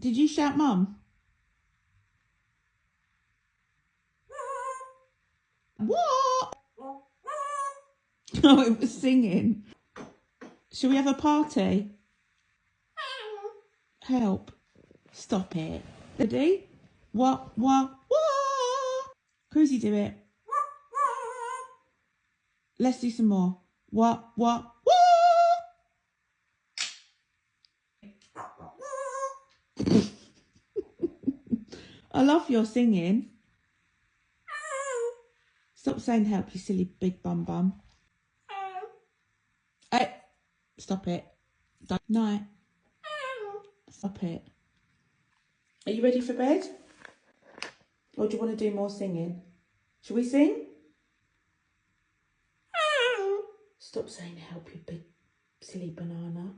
Did you shout mum? What? Oh, it was singing. Shall we have a party? Help. Stop it. Ready? What? Cruzy, do it. Let's do some more. What? I love your singing. Stop saying help, you silly big bum. Hey, stop it. No. Stop it. Are you ready for bed? Or do you want to do more singing? Shall we sing? Stop saying help, you big silly banana.